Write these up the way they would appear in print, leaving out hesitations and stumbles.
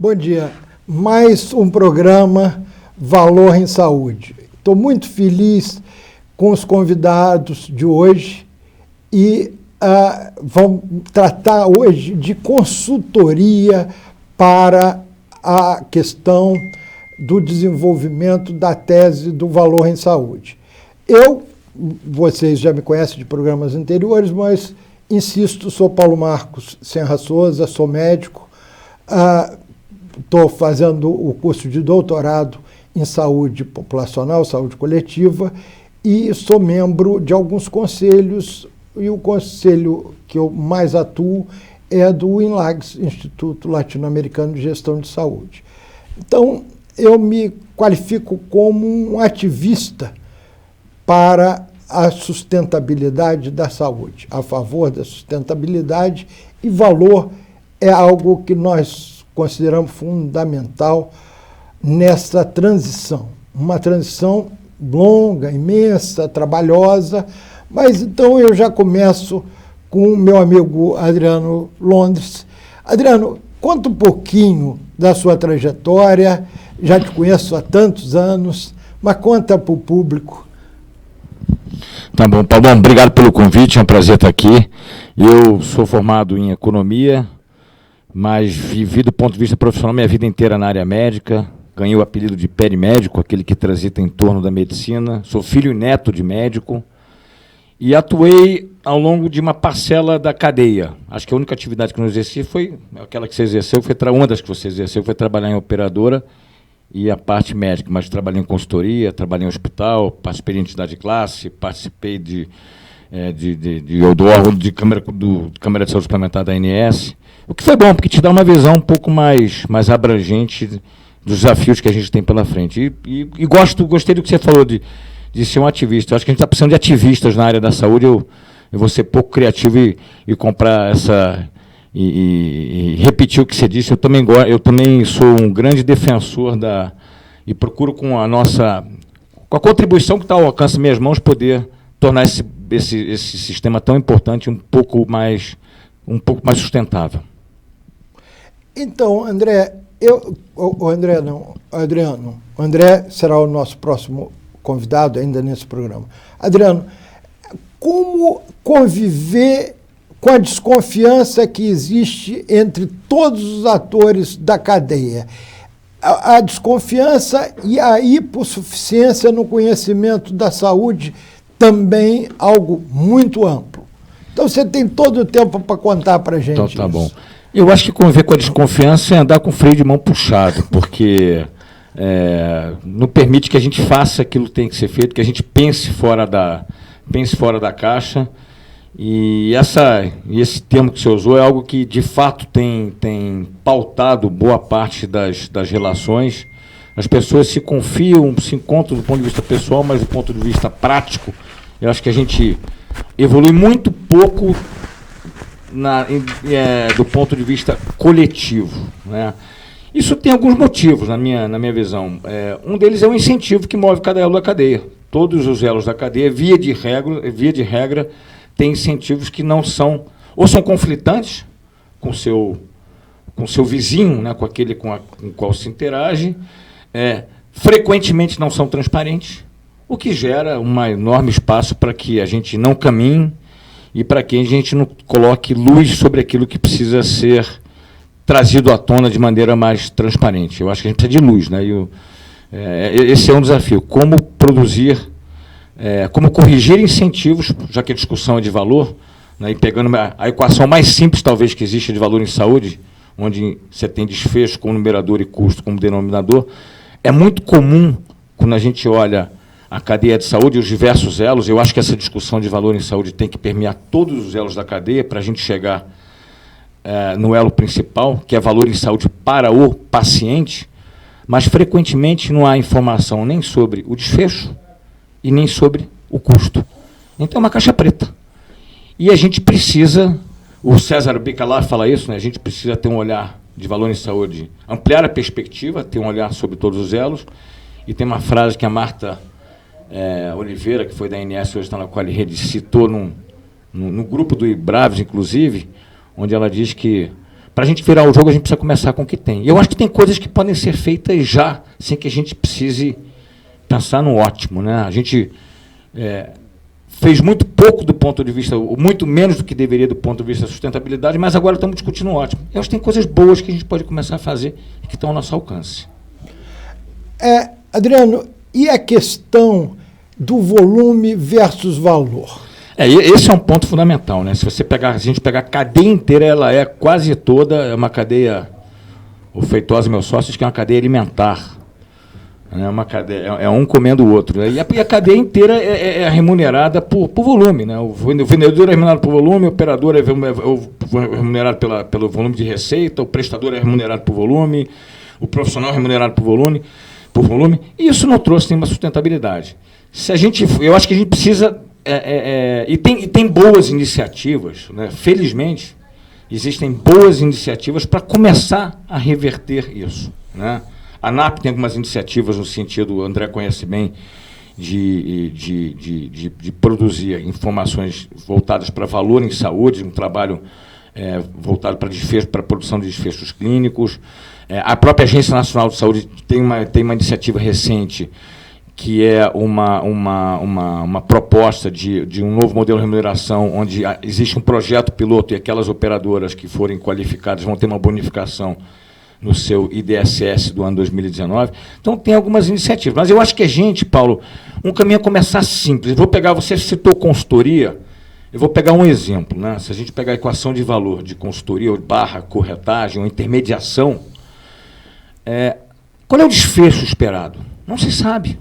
Bom dia. Mais um programa Valor em Saúde. Estou muito feliz com os convidados de hoje e vamos tratar hoje de consultoria para a questão do desenvolvimento da tese do valor em saúde. Vocês já me conhecem de programas anteriores, mas insisto, sou Paulo Marcos Senra Souza, sou médico, estou fazendo o curso de doutorado em saúde populacional, saúde coletiva, e sou membro de alguns conselhos, e o conselho que eu mais atuo é do INLAGS, Instituto Latino-Americano de Gestão de Saúde. Então, eu me qualifico como um ativista para a sustentabilidade da saúde, a favor da sustentabilidade, e valor é algo que nós consideramos fundamental nessa transição. Uma transição longa, imensa, trabalhosa, mas então eu já começo com o meu amigo Adriano Londres. Adriano, conta um pouquinho da sua trajetória, já te conheço há tantos anos, mas conta para o público. Tá bom, Paulo, obrigado pelo convite, é um prazer estar aqui. Eu sou formado em economia, mas vivi do ponto de vista profissional minha vida inteira na área médica, ganhei o apelido de perimédico, aquele que transita em torno da medicina, sou filho e neto de médico, e atuei ao longo de uma parcela da cadeia. Acho que a única atividade que eu não exerci foi aquela que você exerceu, uma das que você exerceu foi trabalhar em operadora e a parte médica, mas trabalhei em consultoria, trabalhei em hospital, participei de entidade de classe, participei de Câmara de Saúde Suplementar da ANS, o que foi bom, porque te dá uma visão um pouco mais abrangente dos desafios que a gente tem pela frente. E gostei do que você falou de ser um ativista. Eu acho que a gente está precisando de ativistas na área da saúde. Eu vou ser pouco criativo e comprar essa... E repetir o que você disse. Eu também sou um grande defensor e procuro com a contribuição que está ao alcance das minhas mãos, poder tornar esse sistema tão importante um pouco mais sustentável. Então, Adriano, André será o nosso próximo convidado ainda nesse programa. Adriano, como conviver com a desconfiança que existe entre todos os atores da cadeia? A desconfiança e a hipossuficiência no conhecimento da saúde também algo muito amplo. Então você tem todo o tempo para contar para a gente. Então tá bom. Eu acho que conviver com a desconfiança é andar com o freio de mão puxado, porque não permite que a gente faça aquilo que tem que ser feito, que a gente pense fora da caixa. E esse termo que você usou é algo que, de fato, tem pautado boa parte das relações. As pessoas se confiam, se encontram do ponto de vista pessoal, mas do ponto de vista prático, eu acho que a gente evolui muito pouco do ponto de vista coletivo, né? Isso tem alguns motivos, na minha visão. Um deles é o incentivo que move cada elo da cadeia. Todos os elos da cadeia, via de regra, tem incentivos que não são, ou são conflitantes com seu vizinho, né, com aquele com o qual se interage, frequentemente não são transparentes, o que gera um enorme espaço para que a gente não caminhe e para que a gente não coloque luz sobre aquilo que precisa ser trazido à tona de maneira mais transparente. Eu acho que a gente precisa de luz, né? Esse é um desafio. Como produzir, como corrigir incentivos, já que a discussão é de valor, né, e pegando a equação mais simples, talvez, que existe de valor em saúde, onde você tem desfecho como numerador e custo como denominador, é muito comum, quando a gente olha a cadeia de saúde e os diversos elos, eu acho que essa discussão de valor em saúde tem que permear todos os elos da cadeia para a gente chegar no elo principal, que é valor em saúde para o paciente, mas frequentemente não há informação nem sobre o desfecho e nem sobre o custo. Então é uma caixa preta. E a gente precisa, o César Bicalar fala isso, né? A gente precisa ter um olhar de valor em saúde, ampliar a perspectiva, ter um olhar sobre todos os elos. E tem uma frase que a Marta Oliveira, que foi da ANS, hoje está na Qualirede, citou no grupo do IBRAVES, inclusive, onde ela diz que para a gente virar o jogo, a gente precisa começar com o que tem. E eu acho que tem coisas que podem ser feitas já, sem que a gente precise pensar no ótimo, né? A gente fez muito pouco do ponto de vista, muito menos do que deveria do ponto de vista da sustentabilidade, mas agora estamos discutindo o ótimo. Eu acho que tem coisas boas que a gente pode começar a fazer e que estão ao nosso alcance. Adriano, e a questão do volume versus valor? Esse é um ponto fundamental, né? Se a gente pegar a cadeia inteira, ela é quase toda, é uma cadeia, o Feitosa, meu sócio, diz que é uma cadeia alimentar. Uma cadeia, um comendo o outro. Né? E a cadeia inteira é remunerada por volume. Né? O vendedor é remunerado por volume, o operador é remunerado pelo volume de receita, o prestador é remunerado por volume, o profissional é remunerado por volume, e isso não trouxe nenhuma sustentabilidade. Eu acho que a gente precisa... E tem boas iniciativas, né? Felizmente, existem boas iniciativas para começar a reverter isso, né? A ANAP tem algumas iniciativas no sentido, o André conhece bem, de produzir informações voltadas para valor em saúde, um trabalho voltado para desfecho, para a produção de desfechos clínicos. A própria Agência Nacional de Saúde tem uma iniciativa recente que é uma proposta de um novo modelo de remuneração, onde existe um projeto piloto e aquelas operadoras que forem qualificadas vão ter uma bonificação no seu IDSS do ano 2019. Então, tem algumas iniciativas. Mas eu acho que Paulo, um caminho é começar simples. Você citou consultoria, eu vou pegar um exemplo. Né? Se a gente pegar a equação de valor de consultoria, ou corretagem, ou intermediação, qual é o desfecho esperado? Não se sabe.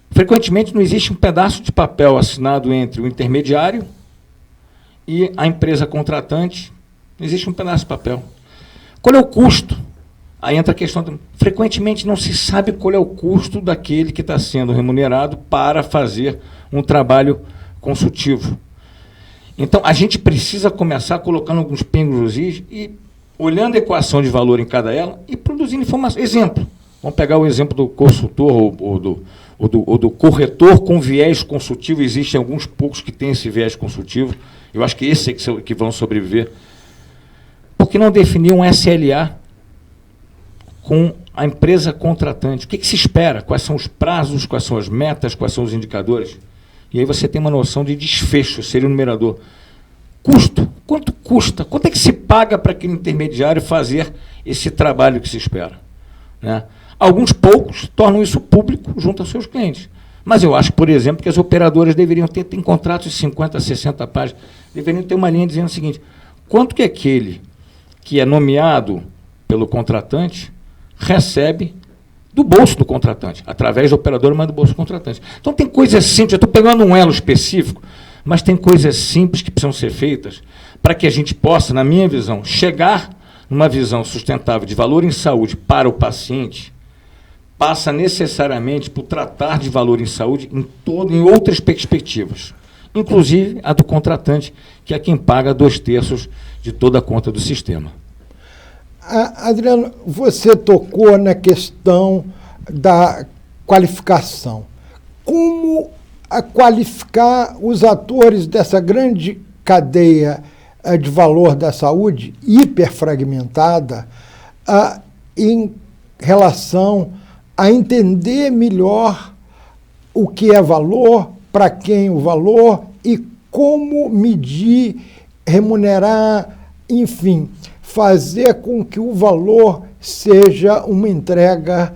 Frequentemente, não existe um pedaço de papel assinado entre o intermediário e a empresa contratante. Não existe um pedaço de papel. Qual é o custo? Aí entra a questão... Frequentemente não se sabe qual é o custo daquele que está sendo remunerado para fazer um trabalho consultivo. Então, a gente precisa começar colocando alguns pingos nos is e olhando a equação de valor em cada ela e produzindo informação. Exemplo. Vamos pegar o exemplo do consultor ou do corretor com viés consultivo. Existem alguns poucos que têm esse viés consultivo. Eu acho que esses é que vão sobreviver. Por que não definir um SLA com a empresa contratante? O que se espera? Quais são os prazos, quais são as metas, quais são os indicadores? E aí você tem uma noção de desfecho, seria o numerador. Custo. Quanto custa? Quanto é que se paga para aquele intermediário fazer esse trabalho que se espera? Né? Alguns poucos tornam isso público junto aos seus clientes. Mas eu acho, por exemplo, que as operadoras deveriam ter contratos de 50, 60 páginas, deveriam ter uma linha dizendo o seguinte: quanto que aquele que é nomeado pelo contratante recebe do bolso do contratante, através da operadora, mas do bolso do contratante. Então, tem coisas simples, eu estou pegando um elo específico, mas tem coisas simples que precisam ser feitas para que a gente possa, na minha visão, chegar numa visão sustentável de valor em saúde para o paciente, passa necessariamente por tratar de valor em saúde em outras perspectivas, inclusive a do contratante, que é quem paga 2/3 de toda a conta do sistema. Adriano, você tocou na questão da qualificação. Como qualificar os atores dessa grande cadeia de valor da saúde, hiperfragmentada, em relação a entender melhor o que é valor, para quem o valor e como medir, remunerar, enfim, fazer com que o valor seja uma entrega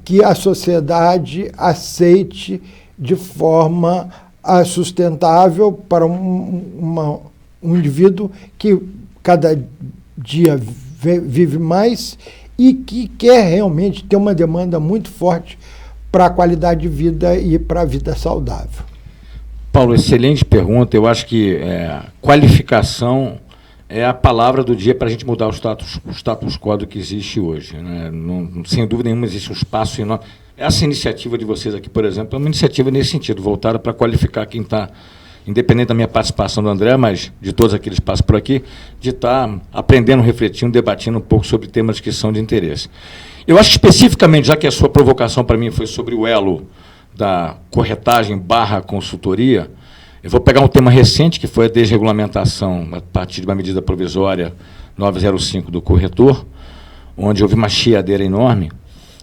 que a sociedade aceite de forma sustentável para um indivíduo que cada dia vive mais e que quer realmente ter uma demanda muito forte para a qualidade de vida e para a vida saudável. Paulo, excelente pergunta. Eu acho que qualificação é a palavra do dia para a gente mudar o status quo do que existe hoje. Né? Não, sem dúvida nenhuma, existe um espaço enorme. Essa iniciativa de vocês aqui, por exemplo, é uma iniciativa nesse sentido, voltada para qualificar quem está, independente da minha participação do André, mas de todos aqueles que passam por aqui, de estar aprendendo, refletindo, debatendo um pouco sobre temas que são de interesse. Eu acho que especificamente, já que a sua provocação para mim foi sobre o elo da corretagem / consultoria, eu vou pegar um tema recente, que foi a desregulamentação, a partir de uma medida provisória 905 do corretor, onde houve uma chiadeira enorme,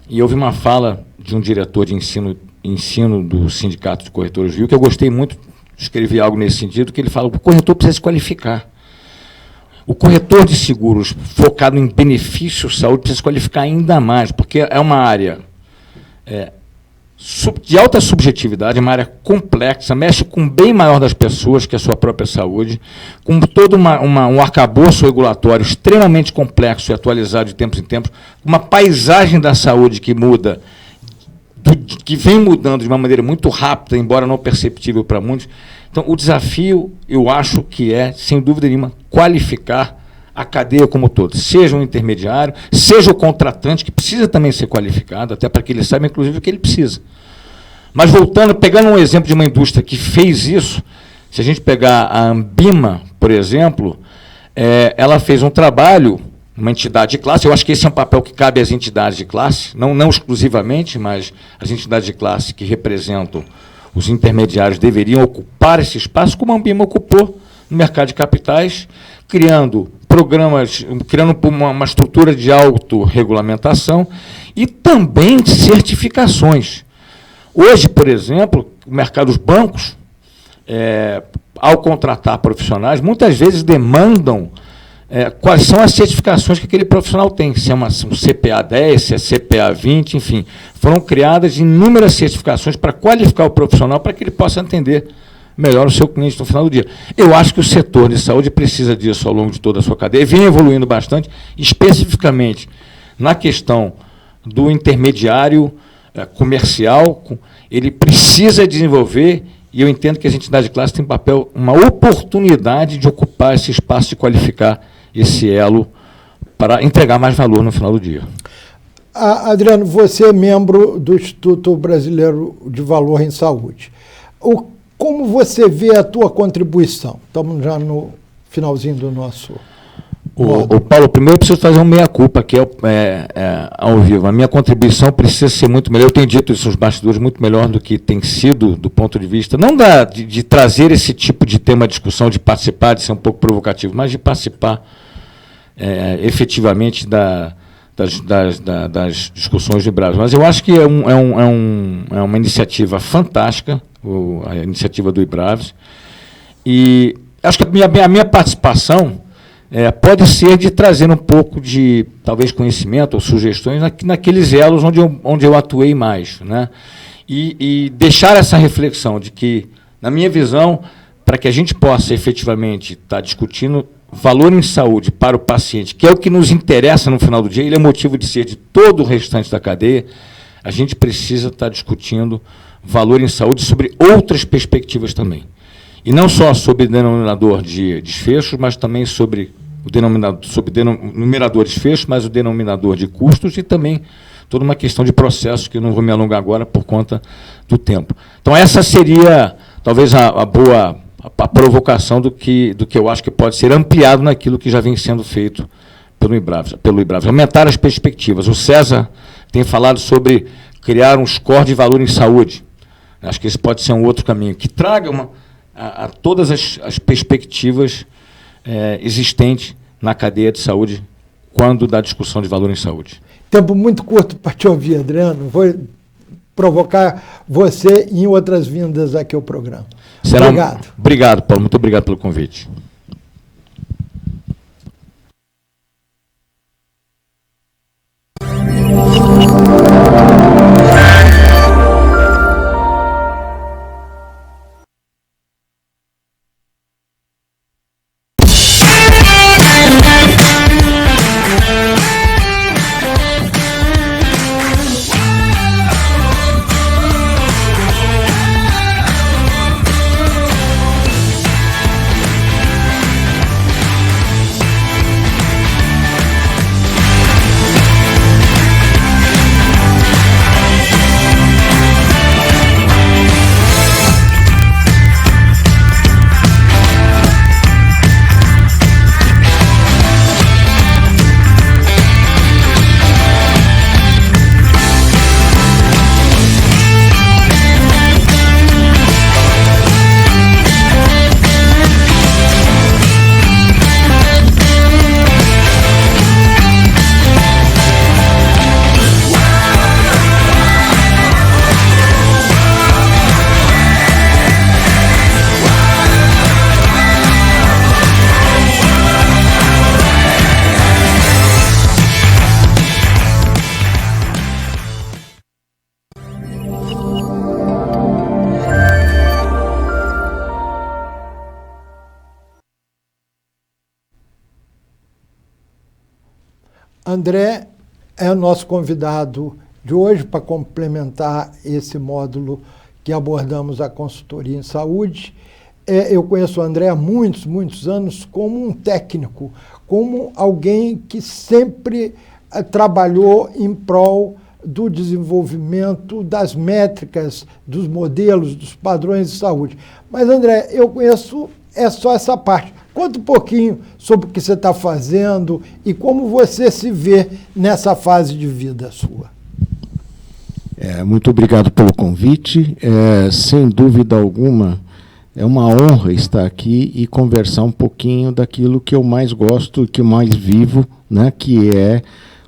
e houve uma fala de um diretor de ensino do Sindicato de Corretores Rio, que eu gostei muito, escrevi algo nesse sentido, que ele fala que o corretor precisa se qualificar. O corretor de seguros focado em benefício saúde precisa se qualificar ainda mais, porque é uma área de alta subjetividade, é uma área complexa, mexe com o bem maior das pessoas, que é a sua própria saúde, com todo um arcabouço regulatório extremamente complexo e atualizado de tempos em tempos, uma paisagem da saúde que muda, que vem mudando de uma maneira muito rápida, embora não perceptível para muitos. Então, o desafio, eu acho que é, sem dúvida nenhuma, qualificar a cadeia como todo, seja o intermediário, seja o contratante, que precisa também ser qualificado, até para que ele saiba, inclusive, o que ele precisa. Mas voltando, pegando um exemplo de uma indústria que fez isso, se a gente pegar a Ambima, por exemplo, ela fez um trabalho, uma entidade de classe, eu acho que esse é um papel que cabe às entidades de classe, não exclusivamente, mas as entidades de classe que representam os intermediários deveriam ocupar esse espaço, como a Ambima ocupou no mercado de capitais, criando programas, criando uma estrutura de autorregulamentação e também de certificações. Hoje, por exemplo, o mercado dos bancos, ao contratar profissionais, muitas vezes demandam quais são as certificações que aquele profissional tem, se é um CPA 10, se é CPA 20, enfim. Foram criadas inúmeras certificações para qualificar o profissional para que ele possa atender melhor o seu cliente no final do dia. Eu acho que o setor de saúde precisa disso ao longo de toda a sua cadeia, vem evoluindo bastante, especificamente na questão do intermediário comercial, ele precisa desenvolver, e eu entendo que as entidades de classe têm um papel, uma oportunidade de ocupar esse espaço, de qualificar esse elo para entregar mais valor no final do dia. Adriano, você é membro do Instituto Brasileiro de Valor em Saúde. Como você vê a tua contribuição? Estamos já no finalzinho do nosso... Paulo, primeiro eu preciso fazer um meia-culpa, que ao vivo. A minha contribuição precisa ser muito melhor, eu tenho dito isso nos bastidores, muito melhor do que tem sido, do ponto de vista, não de trazer esse tipo de tema à discussão, de participar, de ser um pouco provocativo, mas de participar efetivamente das discussões do Brasil. Mas eu acho que é uma iniciativa fantástica, a iniciativa do IBRAVES, e acho que a minha participação pode ser de trazer um pouco de, talvez, conhecimento ou sugestões naqueles elos onde eu atuei mais, né? E deixar essa reflexão de que, na minha visão, para que a gente possa efetivamente estar discutindo valor em saúde para o paciente, que é o que nos interessa no final do dia, ele é motivo de ser de todo o restante da cadeia, a gente precisa estar discutindo valor em saúde sobre outras perspectivas também. E não só sobre o denominador de desfechos, mas também sobre o numerador de desfechos, mas o denominador de custos e também toda uma questão de processos, que eu não vou me alongar agora por conta do tempo. Então, essa seria, talvez, a provocação do que eu acho que pode ser ampliado naquilo que já vem sendo feito pelo IBRAVES. Aumentar as perspectivas. O César tem falado sobre criar um score de valor em saúde. Acho que esse pode ser um outro caminho, que traga a todas as perspectivas existentes na cadeia de saúde quando da discussão de valor em saúde. Tempo muito curto para te ouvir, Adriano. Vou provocar você em outras vindas aqui ao programa. Obrigado. Obrigado, Paulo. Muito obrigado pelo convite. André é o nosso convidado de hoje para complementar esse módulo que abordamos a consultoria em saúde. Eu conheço o André há muitos, muitos anos como um técnico, como alguém que sempre trabalhou em prol do desenvolvimento das métricas, dos modelos, dos padrões de saúde. Mas, André, eu conheço só essa parte. Conta um pouquinho sobre o que você está fazendo e como você se vê nessa fase de vida sua. Muito obrigado pelo convite. Sem dúvida alguma, é uma honra estar aqui e conversar um pouquinho daquilo que eu mais gosto e que eu mais vivo, né, que é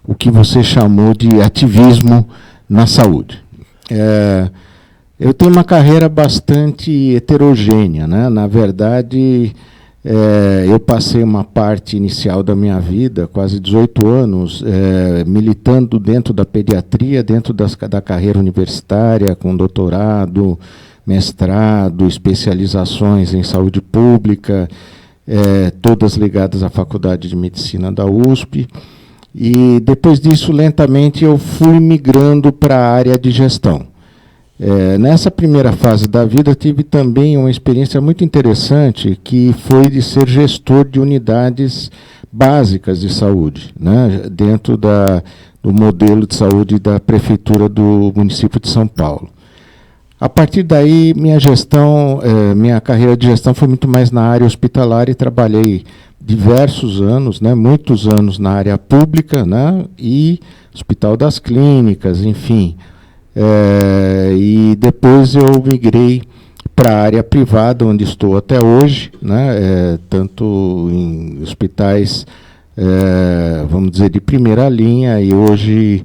o que você chamou de ativismo na saúde. Eu tenho uma carreira bastante heterogênea, né? Na verdade, eu passei uma parte inicial da minha vida, quase 18 anos, militando dentro da pediatria, dentro da carreira universitária, com doutorado, mestrado, especializações em saúde pública, todas ligadas à Faculdade de Medicina da USP. E depois disso, lentamente, eu fui migrando para a área de gestão. Nessa primeira fase da vida, tive também uma experiência muito interessante, que foi de ser gestor de unidades básicas de saúde, né, dentro do modelo de saúde da Prefeitura do município de São Paulo. A partir daí, minha carreira de gestão foi muito mais na área hospitalar e trabalhei diversos anos, né, muitos anos na área pública, né, e Hospital das Clínicas, enfim. E depois eu migrei para a área privada, onde estou até hoje, né, tanto em hospitais, vamos dizer, de primeira linha, e hoje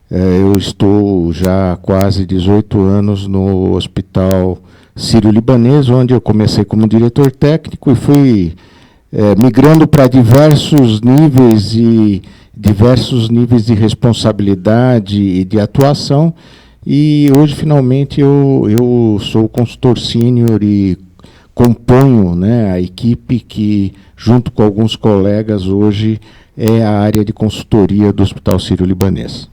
eu estou já há quase 18 anos no Hospital Sírio-Libanês, onde eu comecei como diretor técnico e fui migrando para diversos níveis de responsabilidade e de atuação. E hoje, finalmente, eu sou consultor sênior e componho, né, a equipe que, junto com alguns colegas, hoje é a área de consultoria do Hospital Sírio-Libanês.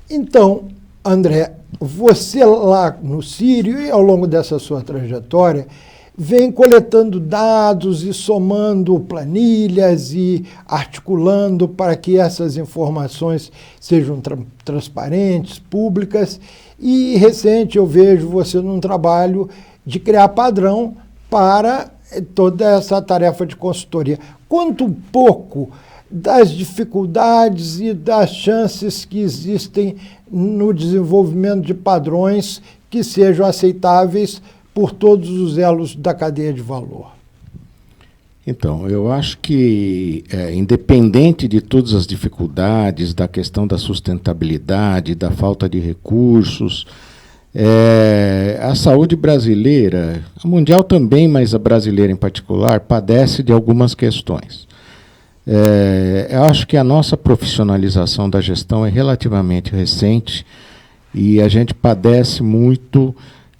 Então, André, você lá no Sírio e ao longo dessa sua trajetória, vem coletando dados e somando planilhas e articulando para que essas informações sejam transparentes, públicas. E recente eu vejo você num trabalho de criar padrão para toda essa tarefa de consultoria. Conta um pouco das dificuldades e das chances que existem no desenvolvimento de padrões que sejam aceitáveis por todos os elos da cadeia de valor. Então, eu acho que, independente de todas as dificuldades, da questão da sustentabilidade, da falta de recursos, a saúde brasileira, a mundial também, mas a brasileira em particular, padece de algumas questões. Eu acho que a nossa profissionalização da gestão é relativamente recente e a gente padece muito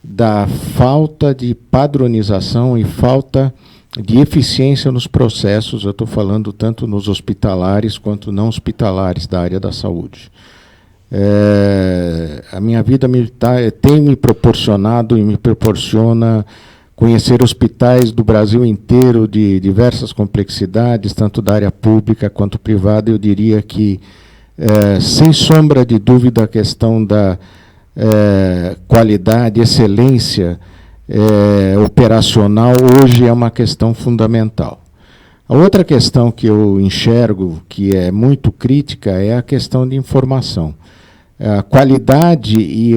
da falta de padronização e falta de eficiência nos processos. Eu estou falando tanto nos hospitalares quanto não hospitalares da área da saúde. A minha vida militar tem me proporcionado e me proporciona conhecer hospitais do Brasil inteiro de diversas complexidades, tanto da área pública quanto privada. Eu diria que, sem sombra de dúvida, a questão da qualidade, excelência operacional hoje é uma questão fundamental. A outra questão que eu enxergo que é muito crítica é a questão de informação. A qualidade e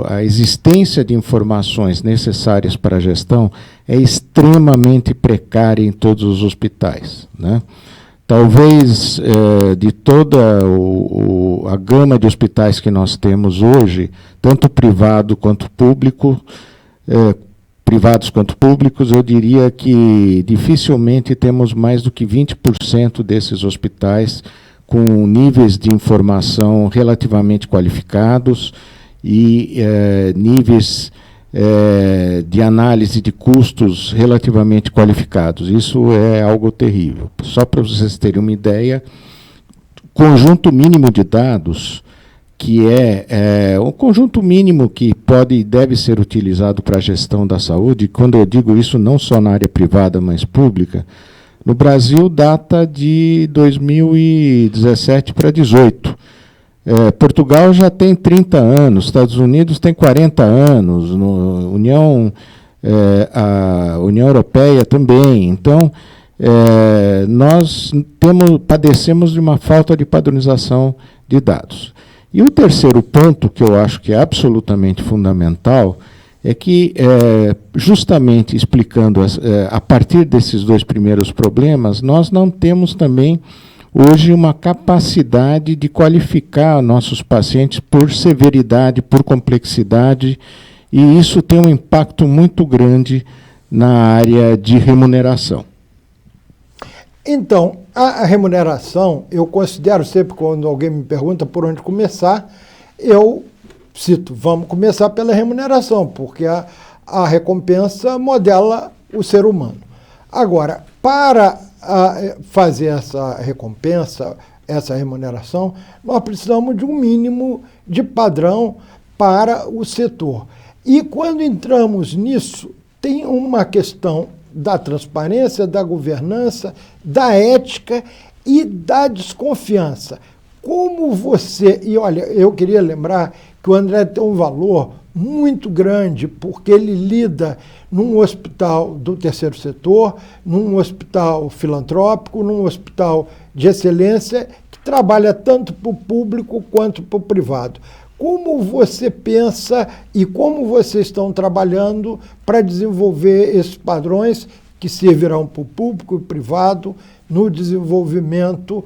a existência de informações necessárias para a gestão é extremamente precária em todos os hospitais, né? Talvez de toda a gama de hospitais que nós temos hoje, tanto privado quanto público, privados quanto públicos, eu diria que dificilmente temos mais do que 20% desses hospitais com níveis de informação relativamente qualificados e níveis de análise de custos relativamente qualificados. Isso é algo terrível. Só para vocês terem uma ideia, conjunto mínimo de dados, que é um conjunto mínimo que pode e deve ser utilizado para a gestão da saúde. Quando eu digo isso, não só na área privada, mas pública, no Brasil data de 2017 para 2018. Portugal já tem 30 anos, Estados Unidos tem 40 anos, a União Europeia também. Então, nós padecemos de uma falta de padronização de dados. E o terceiro ponto, que eu acho que é absolutamente fundamental, é que, justamente explicando a partir desses dois primeiros problemas, nós não temos também hoje uma capacidade de qualificar nossos pacientes por severidade, por complexidade, e isso tem um impacto muito grande na área de remuneração. Então, a remuneração, eu considero sempre, quando alguém me pergunta por onde começar, eu cito, vamos começar pela remuneração, porque a recompensa modela o ser humano. Agora, para fazer essa recompensa, essa remuneração, nós precisamos de um mínimo de padrão para o setor. E quando entramos nisso, tem uma questão da transparência, da governança, da ética e da desconfiança. Como você... E olha, eu queria lembrar que o André tem um valor muito grande, porque ele lida num hospital do terceiro setor, num hospital filantrópico, num hospital de excelência, que trabalha tanto para o público quanto para o privado. Como você pensa e como vocês estão trabalhando para desenvolver esses padrões que servirão para o público e privado no desenvolvimento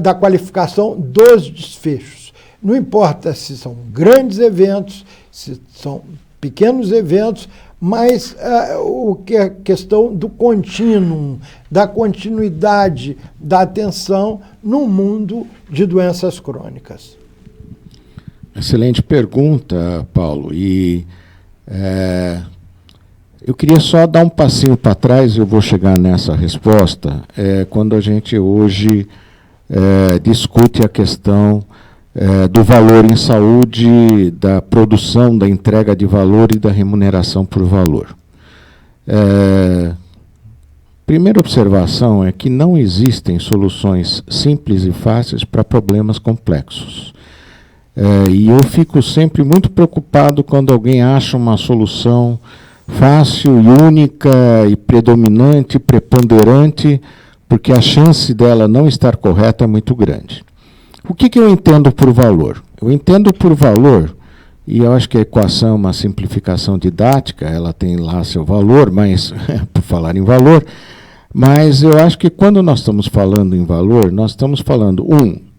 da qualificação dos desfechos? Não importa se são grandes eventos, se são pequenos eventos, mas o que é questão do contínuo, da continuidade da atenção no mundo de doenças crônicas. Excelente pergunta, Paulo. E eu queria só dar um passinho para trás, e eu vou chegar nessa resposta, quando a gente hoje discute a questão do valor em saúde, da produção, da entrega de valor e da remuneração por valor. Primeira observação é que não existem soluções simples e fáceis para problemas complexos. E eu fico sempre muito preocupado quando alguém acha uma solução fácil e única e predominante, preponderante, porque a chance dela não estar correta é muito grande. O que eu entendo por valor? Eu entendo por valor, e eu acho que a equação é uma simplificação didática, ela tem lá seu valor, mas por falar em valor, mas eu acho que quando nós estamos falando em valor, nós estamos falando,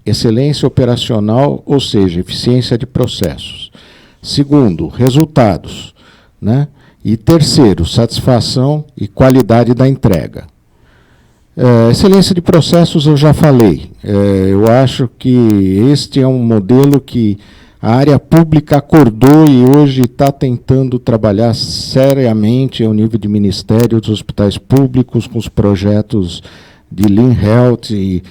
excelência operacional, ou seja, eficiência de processos. Segundo, resultados, né? E terceiro, satisfação e qualidade da entrega. Excelência de processos eu já falei. Eu acho que este é um modelo que a área pública acordou e hoje está tentando trabalhar seriamente ao nível de ministério dos hospitais públicos, com os projetos de Lean Health e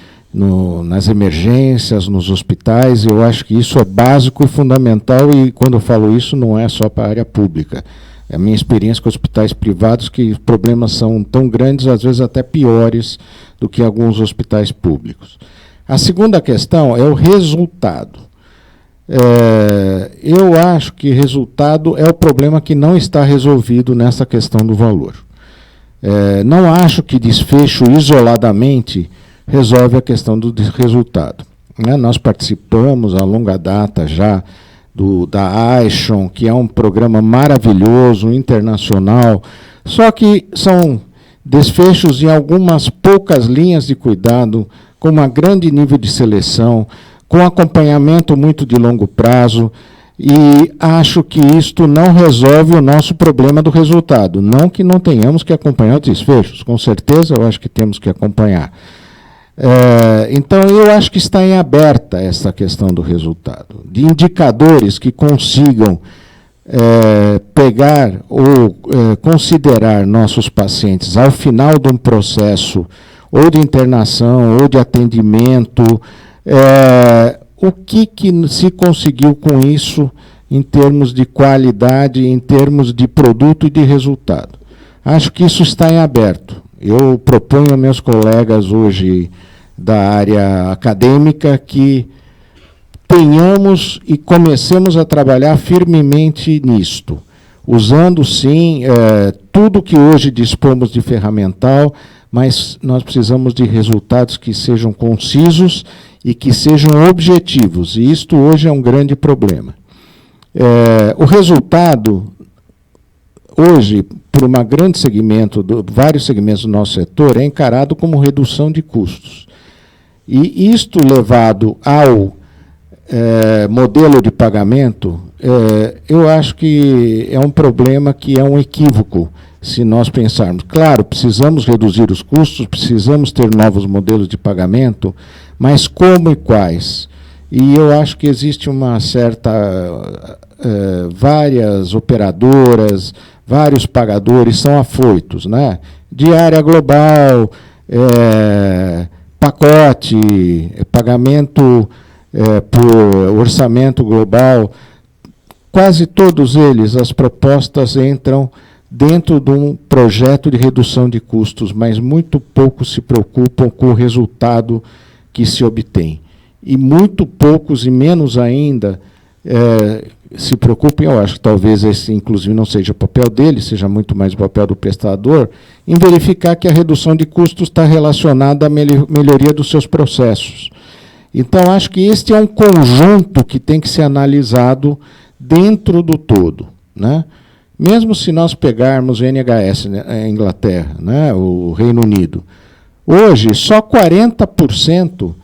nas emergências, nos hospitais. Eu acho que isso é básico e fundamental, e quando eu falo isso não é só para a área pública. É a minha experiência com hospitais privados, que os problemas são tão grandes, às vezes até piores do que alguns hospitais públicos. A segunda questão é o resultado. Eu acho que resultado é o problema que não está resolvido nessa questão do valor. Não acho que desfecho isoladamente resolve a questão do resultado. Nós participamos a longa data já da AISHON, que é um programa maravilhoso, internacional, só que são desfechos em algumas poucas linhas de cuidado, com um grande nível de seleção, com acompanhamento muito de longo prazo, e acho que isto não resolve o nosso problema do resultado. Não que não tenhamos que acompanhar os desfechos, com certeza eu acho que temos que acompanhar. Então, eu acho que está em aberta essa questão do resultado, de indicadores que consigam pegar ou considerar nossos pacientes ao final de um processo ou de internação ou de atendimento, O que se conseguiu com isso em termos de qualidade, em termos de produto e de resultado? Acho que isso está em aberto. Eu proponho a meus colegas hoje da área acadêmica que tenhamos e comecemos a trabalhar firmemente nisto, usando, sim, tudo que hoje dispomos de ferramental, mas nós precisamos de resultados que sejam concisos e que sejam objetivos, e isto hoje é um grande problema. O resultado, hoje, por um grande segmento, vários segmentos do nosso setor, é encarado como redução de custos. E isto levado ao modelo de pagamento, eu acho que é um problema que é um equívoco, se nós pensarmos. Claro, precisamos reduzir os custos, precisamos ter novos modelos de pagamento, mas como e quais? E eu acho que existe uma certa... várias operadoras, vários pagadores são afoitos, né? Diária global, pacote, pagamento por orçamento global, quase todos eles, as propostas entram dentro de um projeto de redução de custos, mas muito poucos se preocupam com o resultado que se obtém. E muito poucos, e menos ainda, se preocupem, eu acho que talvez esse, inclusive, não seja o papel dele, seja muito mais o papel do prestador, em verificar que a redução de custos está relacionada à melhoria dos seus processos. Então, acho que este é um conjunto que tem que ser analisado dentro do todo, né? Mesmo se nós pegarmos o NHS, né, a Inglaterra, né, o Reino Unido, hoje só 40%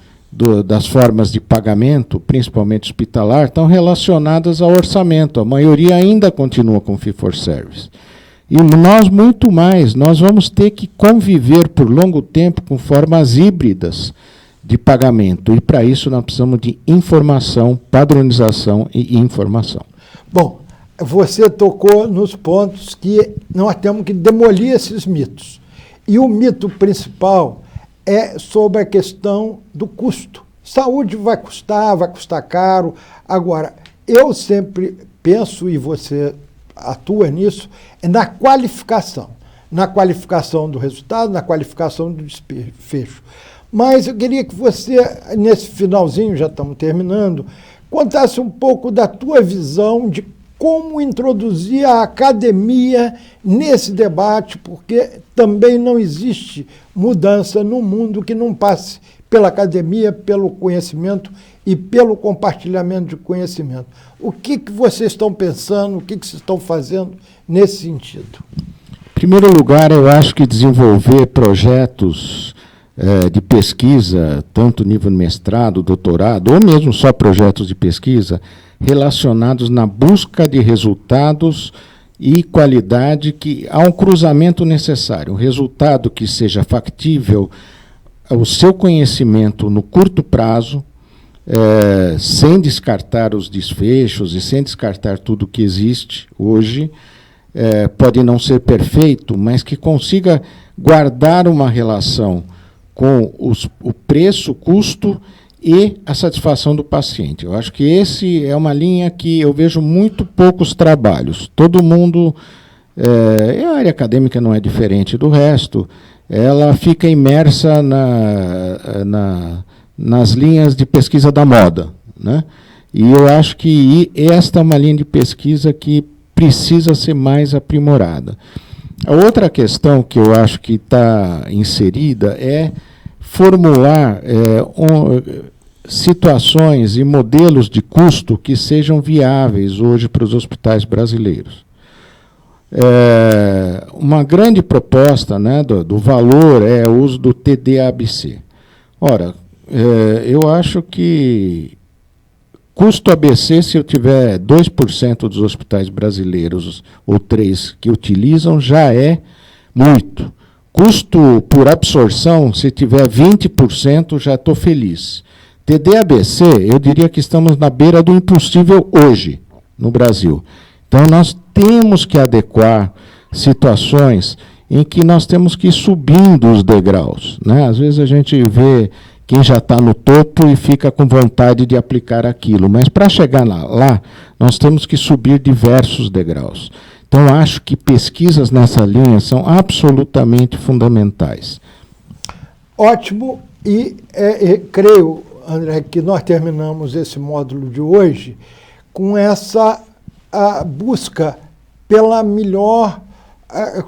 das formas de pagamento, principalmente hospitalar, estão relacionadas ao orçamento. A maioria ainda continua com fee-for-service. E nós, muito mais, nós vamos ter que conviver por longo tempo com formas híbridas de pagamento. E, para isso, nós precisamos de informação, padronização e informação. Bom, você tocou nos pontos que nós temos que demolir esses mitos. E o mito principal é sobre a questão do custo. Saúde vai custar caro. Agora, eu sempre penso, e você atua nisso, é na qualificação do resultado, na qualificação do desfecho. Mas eu queria que você, nesse finalzinho, já estamos terminando, contasse um pouco da tua visão de como introduzir a academia nesse debate, porque também não existe mudança no mundo que não passe pela academia, pelo conhecimento e pelo compartilhamento de conhecimento. O que vocês estão pensando, o que vocês estão fazendo nesse sentido? Em primeiro lugar, eu acho que desenvolver projetos de pesquisa, tanto nível mestrado, doutorado, ou mesmo só projetos de pesquisa, relacionados na busca de resultados e qualidade, que há um cruzamento necessário, um resultado que seja factível ao seu conhecimento no curto prazo, sem descartar os desfechos e sem descartar tudo que existe hoje, pode não ser perfeito, mas que consiga guardar uma relação com o preço, o custo e a satisfação do paciente. Eu acho que esse é uma linha que eu vejo muito poucos trabalhos. Todo mundo, a área acadêmica não é diferente do resto, ela fica imersa nas linhas de pesquisa da moda, né? E eu acho que esta é uma linha de pesquisa que precisa ser mais aprimorada. A outra questão que eu acho que está inserida é formular situações e modelos de custo que sejam viáveis hoje para os hospitais brasileiros. Uma grande proposta, né, do valor é o uso do TD-ABC. Ora, eu acho que custo ABC, se eu tiver 2% dos hospitais brasileiros, ou 3% que utilizam, já é muito. Custo por absorção, se tiver 20%, já estou feliz. TD-ABC, eu diria que estamos na beira do impossível hoje, no Brasil. Então, nós temos que adequar situações em que nós temos que ir subindo os degraus, né? Às vezes a gente vê quem já está no topo e fica com vontade de aplicar aquilo. Mas para chegar lá, nós temos que subir diversos degraus. Então, acho que pesquisas nessa linha são absolutamente fundamentais. Ótimo, e creio, André, que nós terminamos esse módulo de hoje com essa busca pela melhor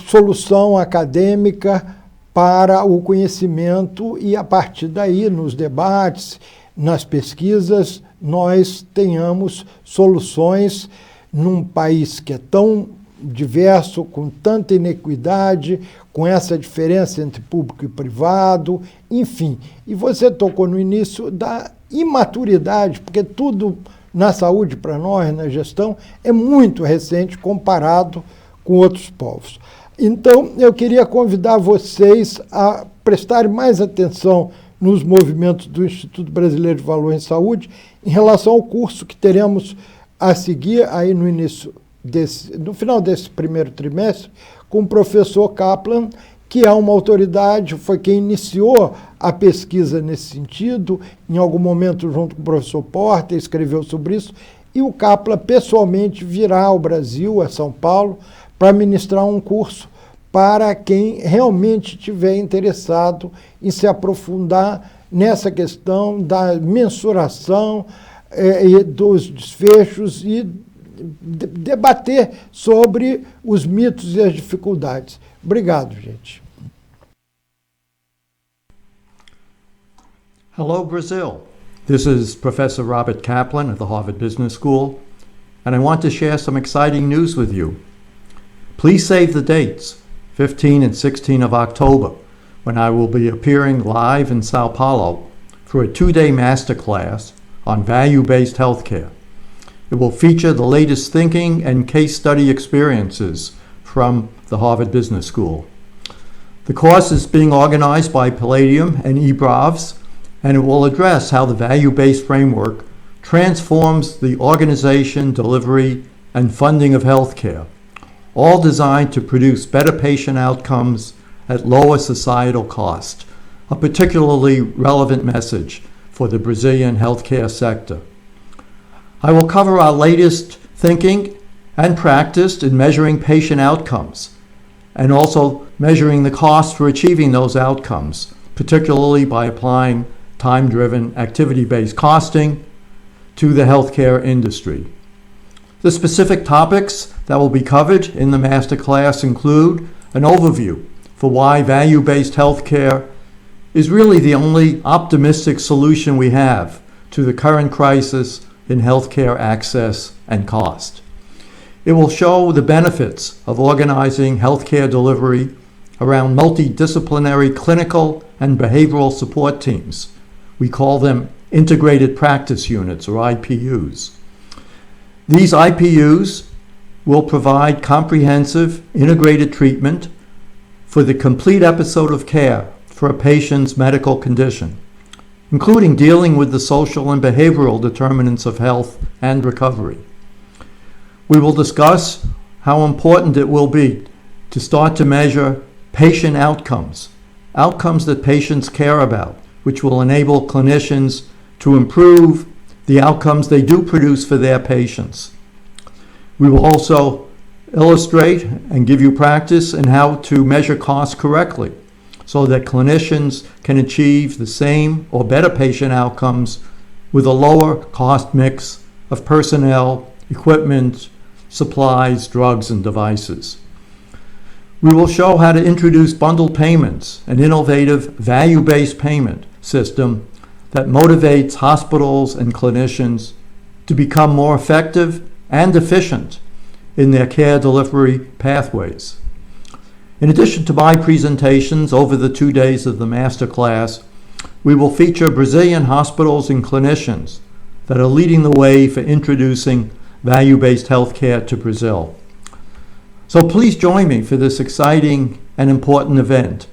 solução acadêmica para o conhecimento e, a partir daí, nos debates, nas pesquisas, nós tenhamos soluções num país que é tão diverso, com tanta inequidade, com essa diferença entre público e privado, enfim. E você tocou no início da imaturidade, porque tudo na saúde, para nós, na gestão, é muito recente comparado com outros povos. Então, eu queria convidar vocês a prestarem mais atenção nos movimentos do Instituto Brasileiro de Valor em Saúde em relação ao curso que teremos a seguir aí no final desse primeiro trimestre, com o professor Kaplan, que é uma autoridade, foi quem iniciou a pesquisa nesse sentido, em algum momento junto com o professor Porter, escreveu sobre isso, e o Kaplan pessoalmente virá ao Brasil, a São Paulo, para ministrar um curso para quem realmente estiver interessado em se aprofundar nessa questão da mensuração e dos desfechos e debater sobre os mitos e as dificuldades. Obrigado, gente. Hello, Brazil. This is Professor Robert Kaplan of the Harvard Business School, and I want to share some exciting news with you. Please save the dates, 15 and 16 of October, when I will be appearing live in Sao Paulo for a 2-day masterclass on value-based healthcare. It will feature the latest thinking and case study experiences from the Harvard Business School. The course is being organized by Palladium and eBravs, and it will address how the value-based framework transforms the organization, delivery, and funding of healthcare, all designed to produce better patient outcomes at lower societal cost, a particularly relevant message for the Brazilian healthcare sector. I will cover our latest thinking and practice in measuring patient outcomes and also measuring the cost for achieving those outcomes, particularly by applying time-driven, activity-based costing to the healthcare industry. The specific topics that will be covered in the masterclass include an overview for why value-based healthcare is really the only optimistic solution we have to the current crisis in healthcare access and cost. It will show the benefits of organizing healthcare delivery around multidisciplinary clinical and behavioral support teams. We call them integrated practice units, or IPUs. These IPUs will provide comprehensive integrated treatment for the complete episode of care for a patient's medical condition, including dealing with the social and behavioral determinants of health and recovery. We will discuss how important it will be to start to measure patient outcomes, outcomes that patients care about, which will enable clinicians to improve the outcomes they do produce for their patients. We will also illustrate and give you practice in how to measure costs correctly so that clinicians can achieve the same or better patient outcomes with a lower cost mix of personnel, equipment, supplies, drugs, and devices. We will show how to introduce bundled payments, an innovative value-based payment system that motivates hospitals and clinicians to become more effective and efficient in their care delivery pathways. In addition to my presentations over the 2 days of the masterclass, we will feature Brazilian hospitals and clinicians that are leading the way for introducing value-based healthcare to Brazil. So please join me for this exciting and important event